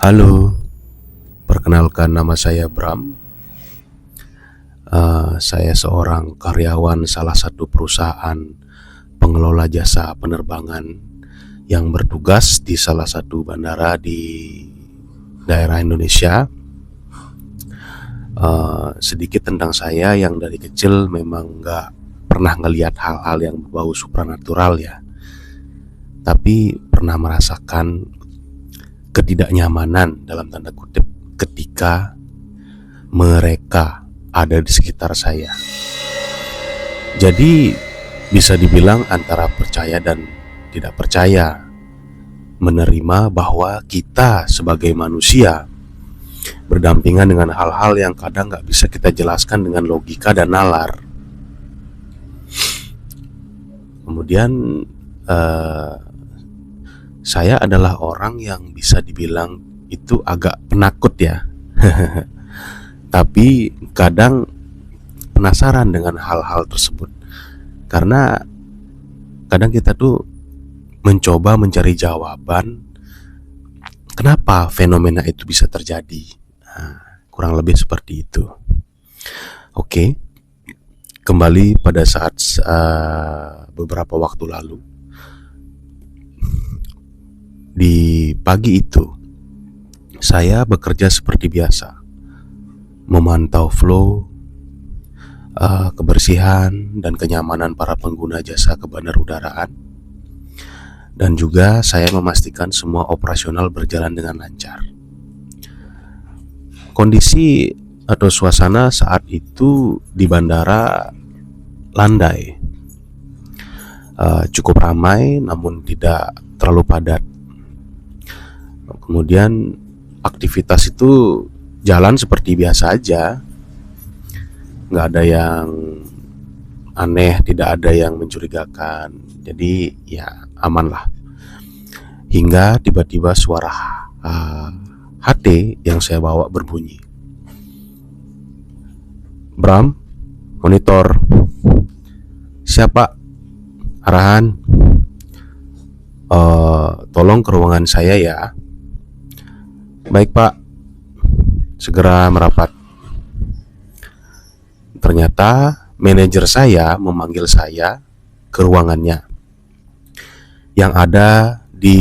Halo, perkenalkan nama saya Bram. Saya seorang karyawan salah satu perusahaan pengelola jasa penerbangan yang bertugas di salah satu bandara di daerah Indonesia. Sedikit tentang saya, yang dari kecil memang nggak pernah ngelihat hal-hal yang berbau supranatural ya, tapi pernah merasakan ketidaknyamanan dalam tanda kutip ketika mereka ada di sekitar saya. Jadi bisa dibilang antara percaya dan tidak percaya, menerima bahwa kita sebagai manusia berdampingan dengan hal-hal yang kadang gak bisa kita jelaskan dengan logika dan nalar. Kemudian saya adalah orang yang bisa dibilang itu agak penakut ya. Tapi kadang penasaran dengan hal-hal tersebut, karena kadang kita tuh mencoba mencari jawaban kenapa fenomena itu bisa terjadi. Kurang lebih seperti itu. Oke, kembali pada saat beberapa waktu lalu. Di pagi itu, saya bekerja seperti biasa, memantau flow, kebersihan dan kenyamanan para pengguna jasa kebandarudaraan, dan juga saya memastikan semua operasional berjalan dengan lancar. Kondisi atau suasana saat itu di bandara landai, cukup ramai namun tidak terlalu padat. Kemudian aktivitas itu jalan seperti biasa aja, nggak ada yang aneh, tidak ada yang mencurigakan. Jadi ya aman lah. Hingga tiba-tiba suara HT yang saya bawa berbunyi. Bram, monitor. Siapa? Arahan. Tolong ke ruangan saya ya. Baik Pak, segera merapat. Ternyata manajer saya memanggil saya ke ruangannya yang ada di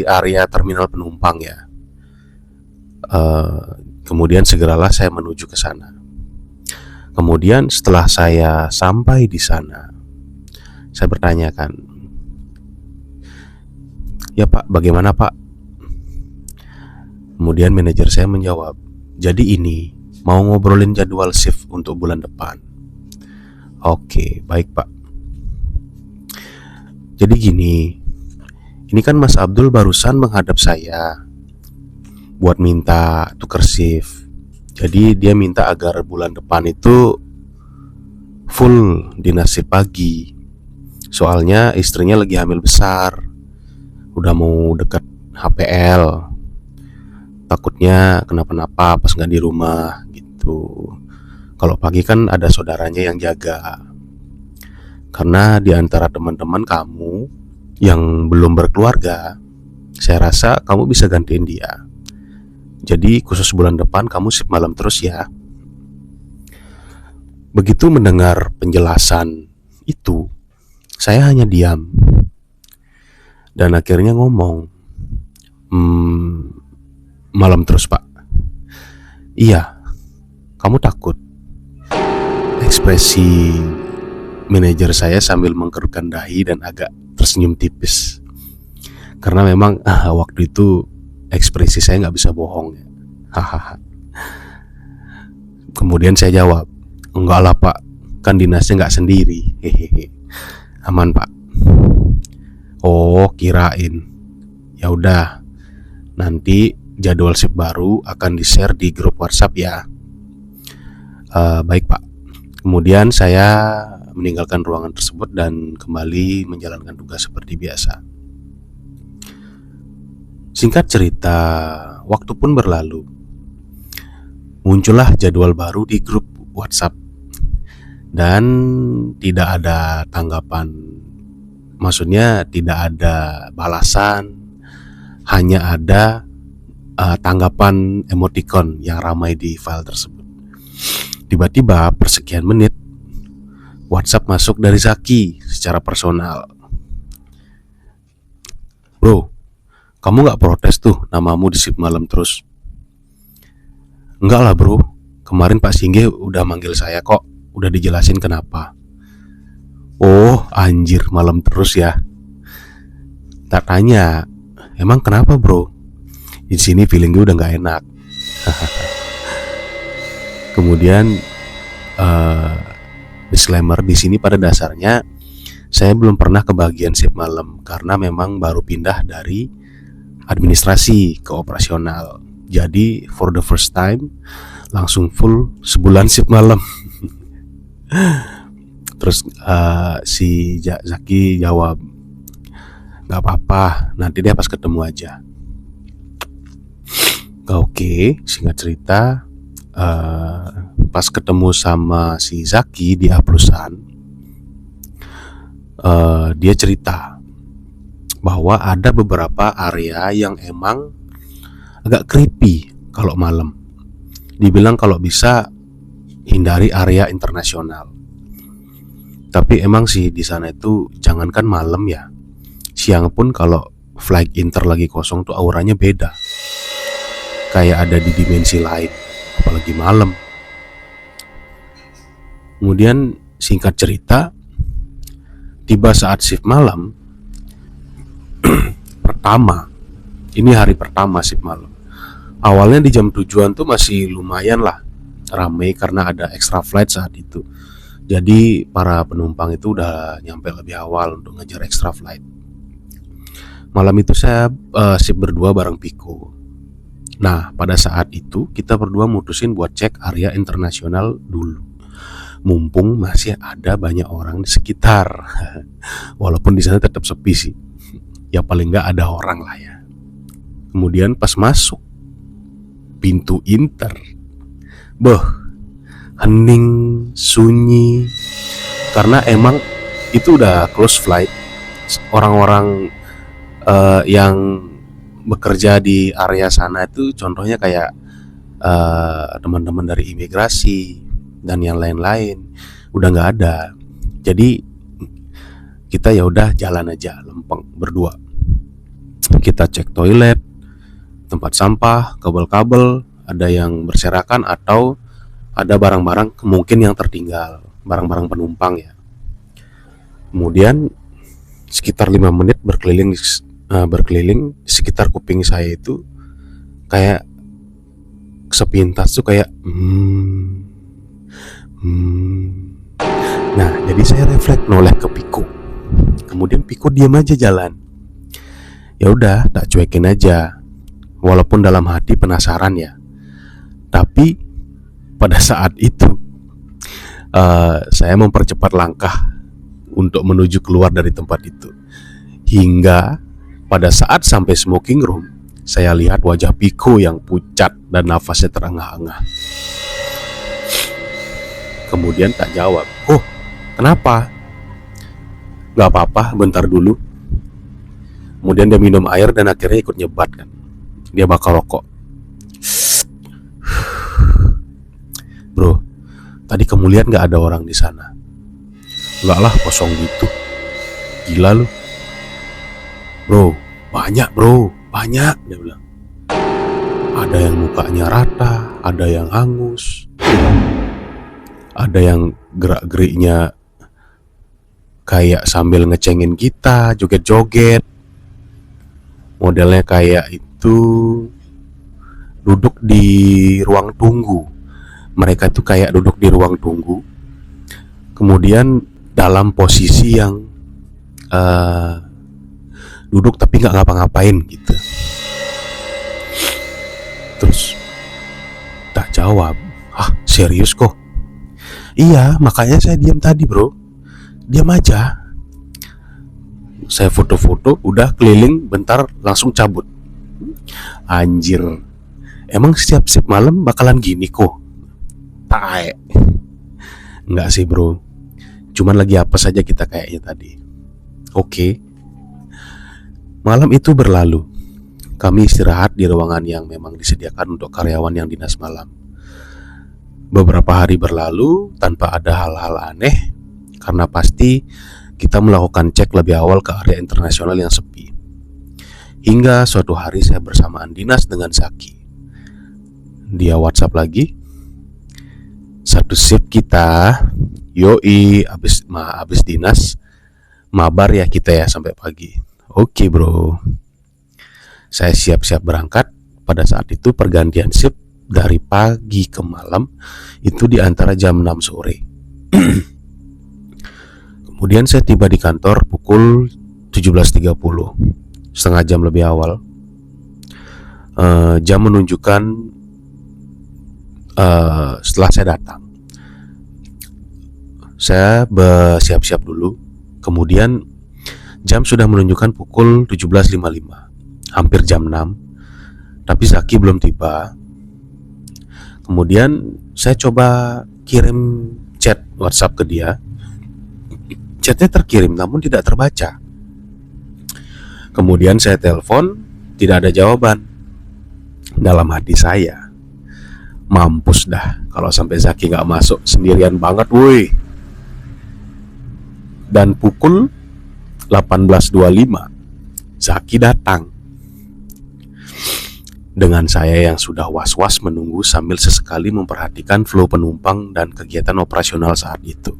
area terminal penumpang ya. Kemudian segeralah saya menuju ke sana. Kemudian setelah saya sampai di sana, saya bertanyakan, ya Pak, bagaimana Pak? Kemudian manajer saya menjawab, jadi ini mau ngobrolin jadwal shift untuk bulan depan. Oke, baik Pak. Jadi gini, ini kan Mas Abdul barusan menghadap saya buat minta tuker shift. Jadi dia minta agar bulan depan itu full dinas shift pagi. Soalnya istrinya lagi hamil besar, udah mau deket HPL. Takutnya kenapa-napa pas nggak di rumah gitu. Kalau pagi kan ada saudaranya yang jaga. Karena di antara teman-teman kamu yang belum berkeluarga, saya rasa kamu bisa gantiin dia. Jadi khusus bulan depan kamu shift malam terus ya. Begitu mendengar penjelasan itu, saya hanya diam. Dan akhirnya ngomong, malam terus Pak. Iya, kamu takut? Ekspresi manajer saya sambil mengkerutkan dahi dan agak tersenyum tipis. Karena memang waktu itu ekspresi saya gak bisa bohong ya. Hahaha. Kemudian saya jawab, enggak lah Pak, kan dinasnya gak sendiri. Hehehe. Aman Pak. Oh, kirain. Ya udah, nanti jadwal shift baru akan di-share di grup WhatsApp ya. Baik Pak. Kemudian saya meninggalkan ruangan tersebut dan kembali menjalankan tugas seperti biasa. Singkat cerita, waktu pun berlalu. Muncullah jadwal baru di grup WhatsApp dan tidak ada tanggapan. Maksudnya tidak ada balasan, hanya ada tanggapan emoticon yang ramai di file tersebut. Tiba-tiba persekian menit WhatsApp masuk dari Zaki secara personal. Bro, kamu gak protes tuh namamu di shift malam terus? Enggak lah bro, kemarin Pak Singge udah manggil saya kok, udah dijelasin kenapa. Oh anjir, malam terus ya. Tak tanya, emang kenapa bro? Di sini feeling gue udah gak enak. Kemudian disclaimer, di sini pada dasarnya saya belum pernah kebagian shift malam karena memang baru pindah dari administrasi ke operasional. Jadi for the first time langsung full sebulan shift malam. Terus si Zaki jawab, gak apa-apa, nanti dia pas ketemu aja. Oke, singkat cerita, pas ketemu sama si Zaki di Aplusan, dia cerita bahwa ada beberapa area yang emang agak creepy kalau malam. Dibilang kalau bisa hindari area internasional. Tapi emang sih di sana itu jangankan malam ya, siang pun kalau flight inter lagi kosong tuh auranya beda. Kayak ada di dimensi lain, apalagi malam. Kemudian singkat cerita, tiba saat shift malam pertama. Ini hari pertama shift malam. Awalnya di jam tujuan tuh masih lumayan lah ramai karena ada extra flight saat itu. Jadi para penumpang itu udah nyampe lebih awal untuk ngejar extra flight. Malam itu saya shift berdua bareng Piko. Nah pada saat itu kita berdua mutusin buat cek area internasional dulu, mumpung masih ada banyak orang di sekitar. Walaupun di sana tetap sepi sih, ya paling nggak ada orang lah ya. Kemudian pas masuk pintu inter, hening, sunyi, karena emang itu udah close flight. Orang-orang yang bekerja di area sana itu contohnya kayak teman-teman dari imigrasi dan yang lain-lain udah nggak ada. Jadi kita ya udah jalan aja lempeng berdua. Kita cek toilet, tempat sampah, kabel-kabel, ada yang berserakan atau ada barang-barang mungkin yang tertinggal, barang-barang penumpang ya. Kemudian sekitar 5 menit berkeliling di sekitar kuping saya itu kayak sepintas tuh kayak Nah jadi saya refleks noleh ke Piko. Kemudian Piko diam aja jalan. Ya udah tak cuekin aja, walaupun dalam hati penasaran ya. Tapi pada saat itu saya mempercepat langkah untuk menuju keluar dari tempat itu. Hingga pada saat sampai smoking room, saya lihat wajah Piko yang pucat dan nafasnya terengah-engah. Kemudian tak jawab. Oh, kenapa? Gak apa-apa, bentar dulu. Kemudian dia minum air dan akhirnya ikut nyebat kan. Dia bakal rokok. Bro, tadi kamu lihat gak ada orang di sana? Enggak lah, kosong gitu. Gila lu. Bro, banyak, dia bilang. Ada yang mukanya rata, ada yang hangus, ada yang gerak-geriknya kayak sambil ngecengin kita, joget-joget. Modelnya kayak itu duduk di ruang tunggu. Mereka itu kayak duduk di ruang tunggu, kemudian dalam posisi yang duduk tapi gak ngapa-ngapain gitu. Terus tak jawab. Ah serius kok? Iya makanya saya diam tadi bro. Diam aja. Saya foto-foto, udah keliling bentar langsung cabut. Anjir, emang setiap shift malam bakalan gini kok? Tae. Enggak sih bro, cuman lagi apa saja kita kayaknya tadi. Oke. Malam itu berlalu. Kami istirahat di ruangan yang memang disediakan untuk karyawan yang dinas malam. Beberapa hari berlalu tanpa ada hal-hal aneh, karena pasti kita melakukan cek lebih awal ke area internasional yang sepi. Hingga suatu hari saya bersamaan dinas dengan Zaki. Dia WhatsApp lagi, satu shift kita, yoi, abis dinas, mabar ya kita ya sampai pagi. Oke bro. Saya siap-siap berangkat. Pada saat itu pergantian shift dari pagi ke malam itu di antara jam 6 sore. Kemudian saya tiba di kantor pukul 17.30, setengah jam lebih awal. Jam menunjukkan setelah saya datang. Saya bersiap-siap dulu. Kemudian jam sudah menunjukkan pukul 17.55, hampir jam 6. Tapi Zaki belum tiba. Kemudian saya coba kirim chat WhatsApp ke dia. Chatnya terkirim namun tidak terbaca. Kemudian saya telepon, tidak ada jawaban. Dalam hati saya, mampus dah kalau sampai Zaki gak masuk, sendirian banget woi. Dan pukul 18.25 Zaki datang dengan saya yang sudah was-was menunggu sambil sesekali memperhatikan flow penumpang dan kegiatan operasional saat itu.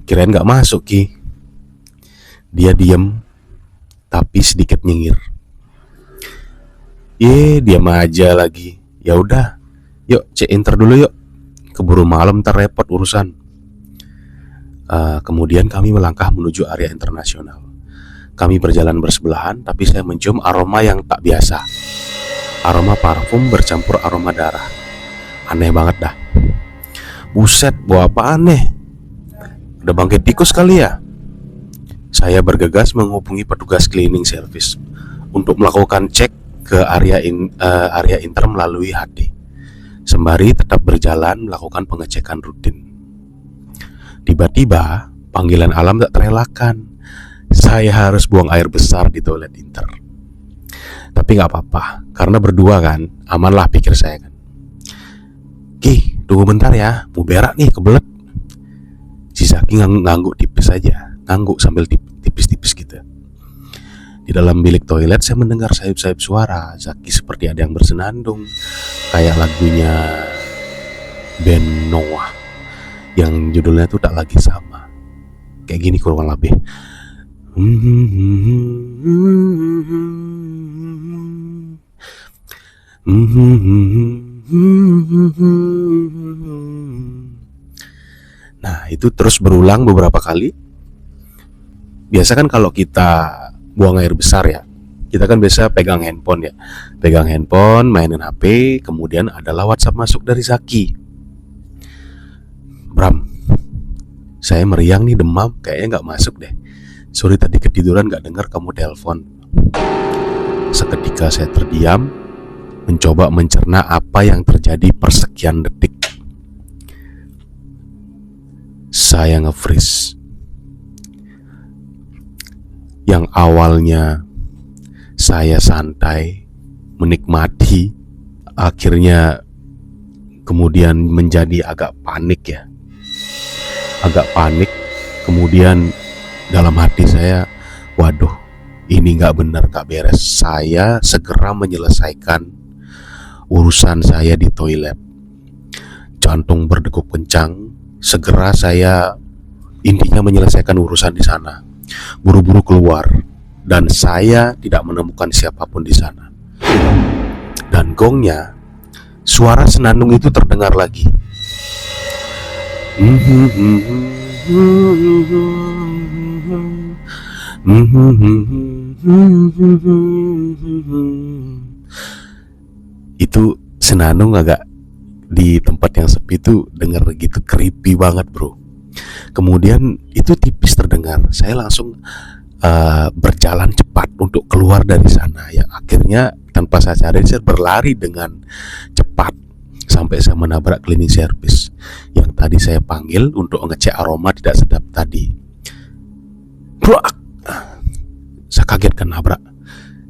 Kirain gak masuk Ki. Dia diem tapi sedikit nyengir. Diam aja lagi. Ya udah, yuk check-in dulu yuk. Keburu malam ntar repot urusan. Kemudian kami melangkah menuju area internasional. Kami berjalan bersebelahan, tapi saya mencium aroma yang tak biasa. Aroma parfum bercampur aroma darah. Aneh banget dah. Buset, bau apa aneh? Udah bangkit tikus kali ya? Saya bergegas menghubungi petugas cleaning service untuk melakukan cek ke area inter melalui HD, sembari tetap berjalan melakukan pengecekan rutin. Tiba-tiba panggilan alam tak terelakkan. Saya harus buang air besar di toilet inter. Tapi gak apa-apa, karena berdua kan, aman lah pikir saya kan. Ki, tunggu bentar ya, mau berak nih, kebelet. Si Zaki ngangguk tipis aja, ngangguk sambil tipis-tipis gitu. Di dalam bilik toilet saya mendengar sayup-sayup suara Zaki seperti ada yang bersenandung, kayak lagunya band Noah yang judulnya tuh Tak Lagi Sama. Kayak gini kurang lebih. Nah, itu terus berulang beberapa kali. Biasa kan kalau kita buang air besar ya, kita kan biasa pegang handphone ya. Pegang handphone, mainin HP, kemudian adalah WhatsApp masuk dari Zaki. Bram, saya meriang nih, demam, kayaknya gak masuk deh. Sorry tadi ketiduran gak dengar kamu telepon. Seketika saya terdiam, mencoba mencerna apa yang terjadi persekian detik. Saya nge-freeze. Yang awalnya saya santai, menikmati, akhirnya kemudian menjadi agak panik ya. Agak panik, kemudian dalam hati saya, waduh, ini gak benar, gak beres. Saya segera menyelesaikan urusan saya di toilet. Jantung berdegup kencang. Segera saya intinya menyelesaikan urusan di sana. Buru-buru keluar, dan saya tidak menemukan siapapun di sana. Dan gongnya, suara senandung itu terdengar lagi. Itu senandung agak di tempat yang sepi tuh denger gitu, creepy banget bro. Kemudian itu tipis terdengar. Saya langsung berjalan cepat untuk keluar dari sana. Yang akhirnya tanpa saya sadari saya berlari dengan cepat sampai saya menabrak cleaning service yang tadi saya panggil untuk ngecek aroma tidak sedap tadi. Brak! kaget kan, nabrak.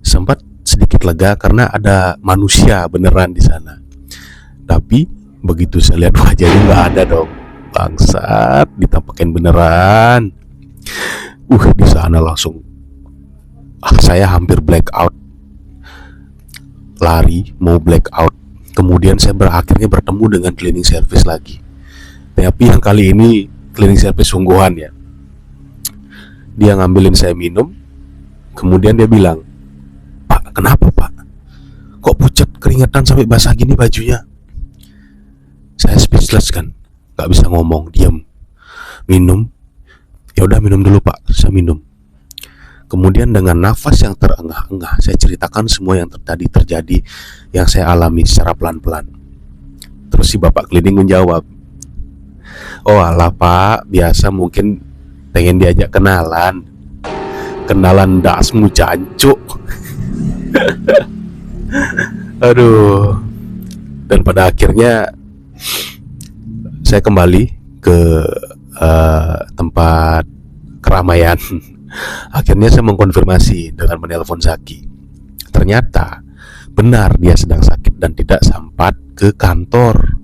Sempat sedikit lega karena ada manusia beneran di sana. Tapi begitu saya lihat wajahnya nggak ada dong. Bangsat, ditampakin beneran. Di sana langsung saya hampir black out, lari mau black out. Kemudian saya akhirnya bertemu dengan cleaning service lagi. Tapi yang kali ini cleaning service sungguhan ya. Dia ngambilin saya minum. Kemudian dia bilang, "Pak, kenapa Pak? Kok pucat keringetan sampai basah gini bajunya?" Saya speechless kan, gak bisa ngomong, diam. Minum. Ya udah minum dulu Pak, saya minum. Kemudian dengan nafas yang terengah-engah saya ceritakan semua yang tadi terjadi, yang saya alami secara pelan-pelan. Terus si bapak cleaning menjawab, "Oh alah Pak, biasa mungkin pengen diajak kenalan. Kenalan dasmu jancuk." Aduh. Dan pada akhirnya saya kembali ke tempat keramaian. Akhirnya saya mengkonfirmasi dengan menelpon Zaki. Ternyata benar dia sedang sakit dan tidak sempat ke kantor.